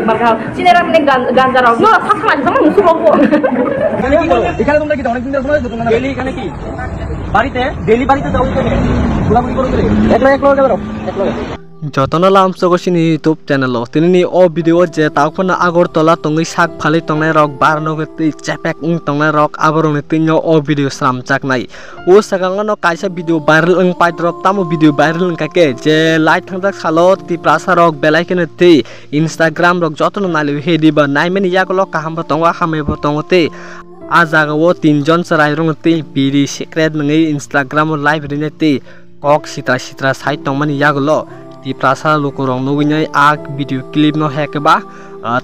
মার্কা সিনেরা মানে গাঞ্জা রক না থাকা না জানা মুসু রক এখানে কি করো এখানে তোমরা কি অনেক দিন ধরে তোমরা ডেইলি এখানে কি বাড়িতে ডেইলি বাড়িতে যাও তুমি ঘোরাঘুরি করো একলা যাও একলা যতন লামসগসিনি ইউটিউব চ্যানেল তিনি ও ভিডিও যে তাখন আগরতলা তঙ্গি সাক ফালি তংনাই রক বারনগতি চেপেক তংনাই রক আবরনি তিন ও ভিডিও সাম চাকনাই ও সাগাঙ্গন কাইসা ভিডিও ভাইরাল পাইদ্রপ তামো ভিডিও ভাইরাল কাকে যে লাইট থাংদা খালো তি প্রাসা রক বেলাইকেনে তি ইনস্টাগ্রাম রক যতন নালি হেদিবা নাইমেনি ইয়াগলো কাহামবা তংवा হামেবো তংতে আজাগাও তিনজন সরাই রংতি বিরি সিক্রেট নঙি ইনস্টাগ্রাম লাইভ রিনেতি কক সিত্রা সাইট তংমানি ইয়াগলো di prasa lukurong nuginai ag video clip no hekeba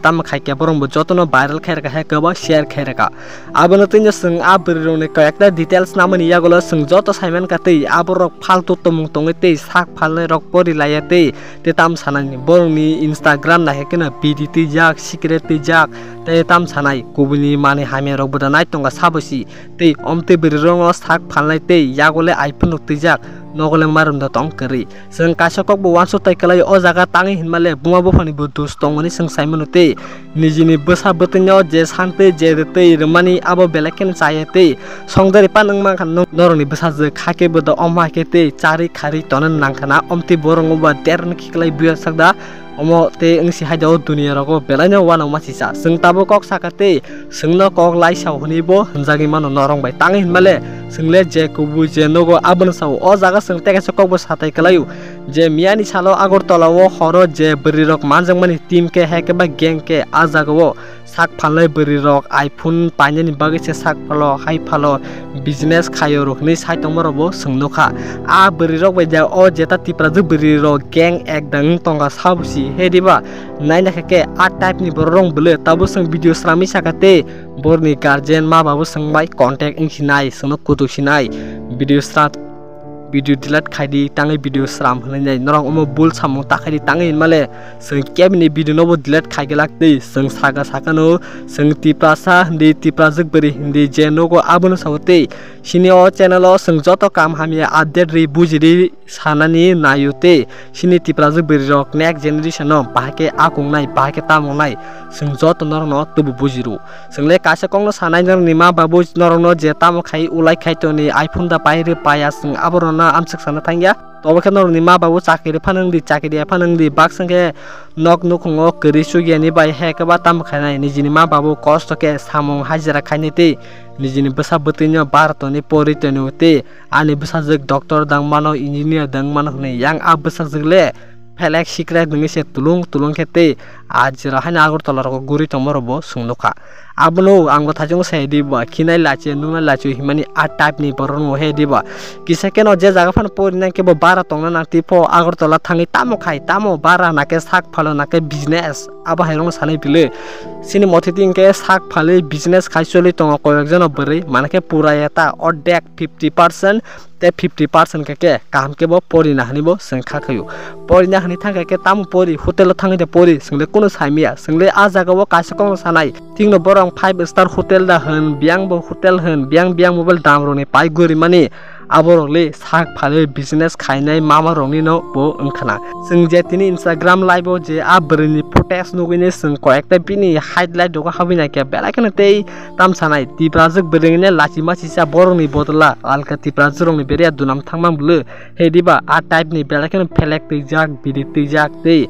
tam khaike borong jotono viral khairka hekeba share khairka abono tinjo sung abrong ne kayakta details namani yagolo sung joto saiman katei aborok faltu tomung tongete sak phalne rok pori layate te tam sanani borong ni instagram na hekena bdt jak secret jak te tam sanai kubuni mani hame rok bodanai tonga sabosi te omte birong sak phalnai te yagole iphone jak nogole marum da tong kari sung kasokok bo wanso tai kalai o jaga tangi hinmale buma bo phani bo dus tongmani sung saimanu te nijini basa botinyo je sante je te rmani abo belaken chayete songdari panang ma khan noroni basa je khake bo da omha kete chari khari tonan nangkhana omti borong ba tern khiklai buya sakda omo te ngsi haidao dunia rogo belaino wana masisa sung tabo kok sakate sungno kok lai saw honi bo hanjagi mano norong bai tangi hinmale sungle je kubu je nogo abon saw o jaga sung teke sokok bo satai kalayu je miani salo agortala o horo je beri rok manjang mani team ke heke ba geng ke ajago sak phalai beri rok iphone painani bagi se sak phalo hai phalo business khayo rok ni sai tongmoro bo sungnoka a beri rok bai ja o jeta tipra ju beri rok geng ekdang tonga sabusi hediba naina heke a type ni borong bele tabo sung video srami sakate borni guardian ma babu sung bai contact ingsinai sungno kutu sinai video start video delete khaidi tangai video sram hlenai norong omo bul samung takhadi tangai male sung kebni video nobo delete khaigelak dei sung saka no sung tiprasa hindi tiprajak beri hindi je nogo abono sawote sini o channel o sung joto kam hamia update ri bujiri sanani nayute sini tiprajak beri rok next generation no bahake akungnai bahake tamongnai sung joto norno tubu bujiru sungle kasa kongno sanai nima babu norno je tamo khai ulai khaitoni iphone da paire paya sung abono amsak sana thangya toba khan ni ma babu chakiri phanang di bak sangke nok nukhongo keri sugiani bai hekaba tam khanai nijini ma babu cost ke samung hajira khainite nijini basa butinyo baratoni poritoni te ani basa jek doctor dang mano engineer dang mano ne yang abasa jegle felek secret ngi se tulung khete ajira hana agortala ro guri tomoro bo sungnoka abono angbo thajong sai diba khinai lache nunga lachu himani a type ni boron mo he diba kisakeno je jaga phan porina ke bo bara tongna na tipo agortala thangi tamo khai tamo bara na ke sak phalo na ke business aba hairong sanai bile sini motheting ke sak phale business khai choli tong ko ekjon bari manake pura eta oddek 50% te 50% ke kam ke bo porina hani bo sengkha khayu porina hani thanga ke tamo pori hotel thangi de pori single kono saimia single a jaga bo kasakong sanai tingno borong 5 star hotel da hen biang bo hotel hen biang mobile dam roni pai gori mani aborole sak phale business khainai mama rongni no bo angkhana sing je tini instagram live o je a brni footage nugine sing koekta bini highlight doga habina ke belakene tei tam sanai ti project beringne lachi machi sa boroni bodla alka ti project rongni beria dunam thangmam blu hediba a type ni belakene felek tei jak bidi tei jak tei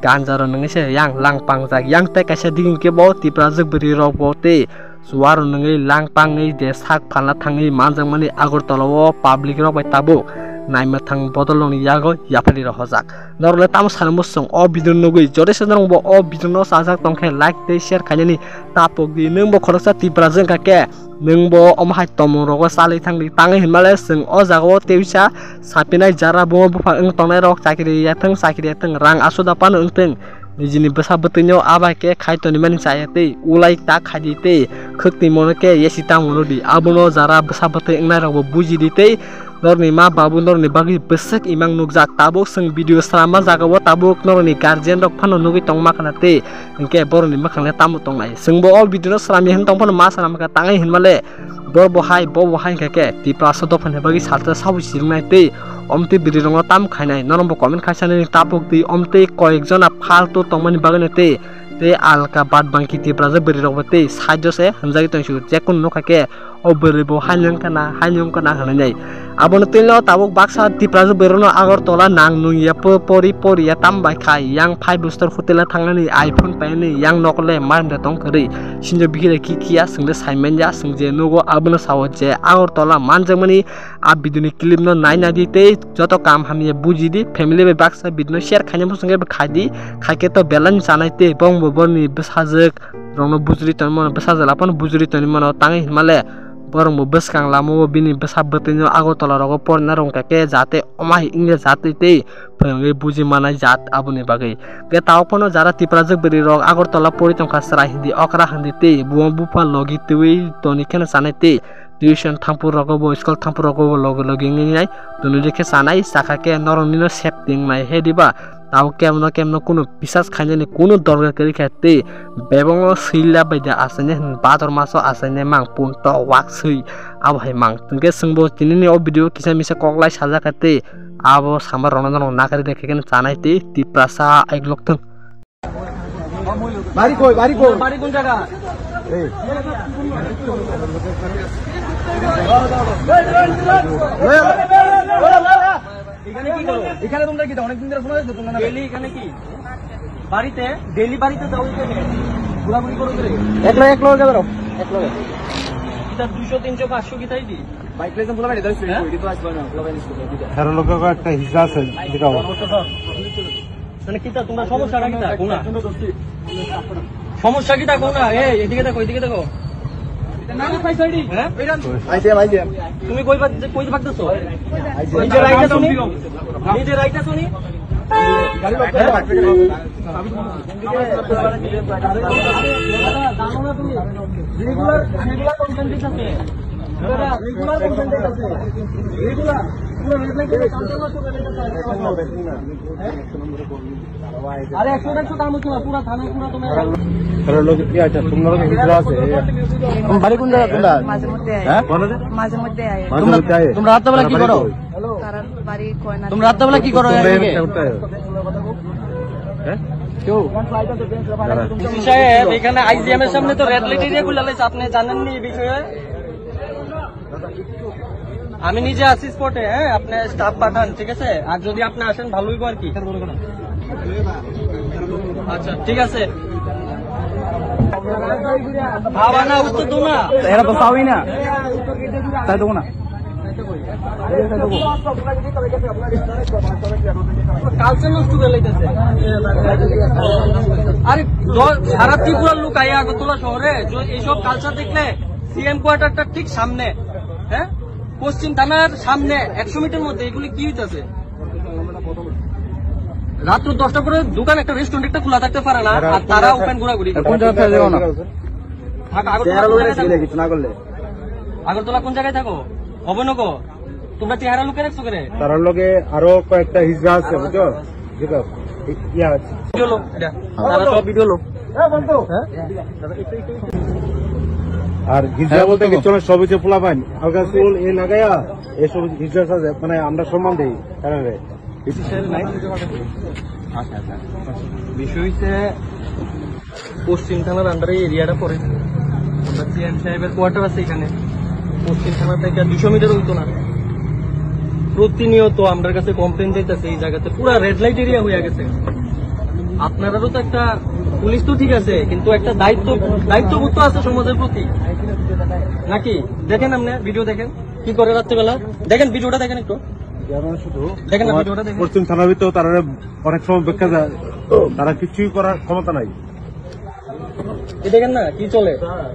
ganjaro nangise yang langpang jak yang te kaisa ding ke bo ti project beri rok bo tei suwaro nangei langpang ei de sak phalna thangi manjang mani agortala o public rok bai tabo naima thang bodoloni yago yapali ro hojak norle tam sanmo song o bidun nugui jore sanrong bo o bidun no sajak tongkhe like te share khainani tapok di nung bo khoroksa ti project ka ke nung bo omhai tomong rogo salai thangli tangai hinmale sung o jago teusa sapinai jara bo bufa eng tongnai rok chakiri yathang rang asoda pan ungteng nijini basa butinyo aba ke khaitoni mani chayate ulai ta khadite khukti monoke yesita monodi abono jara basa butai engnai rok bo bujidite norni ma babu norni bagi besek imang nugjak tabok sung video strama jagawo tabok norni guardian rok phano nugi tongma khanate inke borni makhangle tamu tongnai sungbo all video strami hen tongphano ma sanam ka tangai hinmale bo hai ke ti praso do phane bagi salta sabu sirnai te omte biri rong tam khainai norombo comment khaisani tapok ti omte koyek jona falto tongmani bagane te te alka bad bangki tipra je beri rok te sajo se hamjagi tongsu je kun no khake o beri bo hanyang kana hanai abon tilo tabuk baksa tipra je beri no Agartala nang nuya pori ya tambai khai yang 5 booster hotel thangnani iPhone paini yang nokle marmda tong kari sinjo bigire kikia singde saimenya singje nogo abon sawo je Agartala manjamani a biduni clip no naina dite joto kam hamiye bujidi family be baksa bidno share khanyam sunge khadi khake to belan janaite bong boni besajek rongno bujuri tanmon besajala pon bujuri tanmon tangi himale borong bo beskang lamo bini besab betino Agartala rogo porna rongkake jate omai inge jate te phangei buji manai jat abuni bagai ge taopono jara tiprajek beri rog Agartala poritom khasra hindi okra hindi te buam bupa logi tewi toni khena sanaite tuition thampur rogo bo school thampur rogo logi ngai tuni rekhe sanai sakake norongni septing nai hediba tao kemno kuno pisas khanjani kuno dorgar kari khate bebongo sila baida asane bator maso asane mang punto waksui abhai mang tungke singbo tinini o video kisa misa koklai saja kate abo sambar ronan nakari dekheken chanaite tiprasa aiglok tung বাড়ি কোন জায়গা এই এখানে কি করো এখানে তোমরা কি অনেক দিন ধরে শোনা যাচ্ছে তোমরা ডেইলি এখানে কি বাড়িতে ডেইলি বাড়িতে যাও এখানে ঘোরাঘুরি করো করে একলা যাবে একলা এটা 200 300 500 কি তাই দি বাইক লাইসেন্স বলা বাইরে দাইছো এডি তো আসবে না বলা বাইরে সারা লোকের একটা হিসাব আছে দেখাও মানে কিটা তোমরা সমস্যাটা কিটা কোনা সমস্যা কিটা কোনা এই এদিকে দেখো নানি পাইছো এডি হ্যাঁ আইছে তুমি কই ভাগতেছো নিজে রাইটা শুনি গাড়ি লোক জানো না তুমি রেগুলার কন্টেন্ট দিতেছে রেগুলার কন্টেন্ট দিতেছে রেগুলার পুরো রেগুলার আরে 100 দাম হচ্ছে না পুরো থানা পুরো তোমার আরে লোক কি আছে তোমরা লোক হিজরা আছে বাড়ি কোন জায়গা তোমরা মাঝে মধ্যে আয় তোমরা রাত বেলা কি করো কারণ বাড়ি কয় না তোমরা রাত বেলা কি করো হ্যাঁ কেউ সাহেব এখানে আইজিএম এর সামনে তো রেড লাইট এরিয়া গুলো লাইছে আপনি জানেন নি এই বিষয়ে আমি নিজে আছি স্পটে হ্যাঁ আপনি স্টাফ পাঠান ঠিক আছে আর যদি আপনি আসেন ভালোই আর কি আচ্ছা ঠিক আছে বাবা না উত্তর দো না এরা তো পাওই না তাই দেবো না কালচার নষ্ট করে লাইতেছে আরে সারা ত্রিপুরার লোক আইয়া আগরতলা শহরে এইসব কালচার দেখলে সিএম কোয়ার্টারটা ঠিক সামনে হ্যাঁ পশ্চিম থানার সামনে 100 মিটার মধ্যে এগুলি কি হইতেছে রাত্র 10টা পরে দোকান একটা রেস্টুরেন্ট একটা খোলা থাকতে পারে না আর তারা ওপেন ঘোরাঘুরি আগরতলা কোন জায়গায় থাকো অবনগো তোমরা চেহারা লোকে রাখছো করে তার লগে আরো কয়েকটা হিজড়া আছে বুঝছো ভিডিও লোক আর হিজড়া বলতে কিছু না সব হচ্ছে পোলা পাইন আলগা চুল এ লাগাইয়া এসব হিজড়া সাজে মানে আমরা সম্মান দিই কারণ বিষয় হচ্ছে পশ্চিম থানার আন্ডারে এরিয়াটা পড়ে আমরা সিএম সাহেবের কোয়ার্টার আছে এখানে পশ্চিম থানা থেকে 200 মিটার হইতো না প্রতিনিয়ত আমার কাছে কমপ্লেন যাইতেছে এই জায়গাতে পুরো রেড লাইট এরিয়া হয়ে গেছে আপনারারও তো একটা পুলিশ তো ঠিক আছে কিন্তু একটা দায়িত্ববোধ তো আছে সমাজের প্রতি নাকি দেখেন আপনি ভিডিও দেখেন কি করে রাত্রিবেলা দেখেন ভিডিওটা দেখেন একটু দেখেন না ভিডিওটা দেখেন পশ্চিম থানার ভিতরে তারা অনেক সময় বেক্ষা যায় তারা কিছুই করার ক্ষমতা নাই দেখেন না কি চলে হ্যাঁ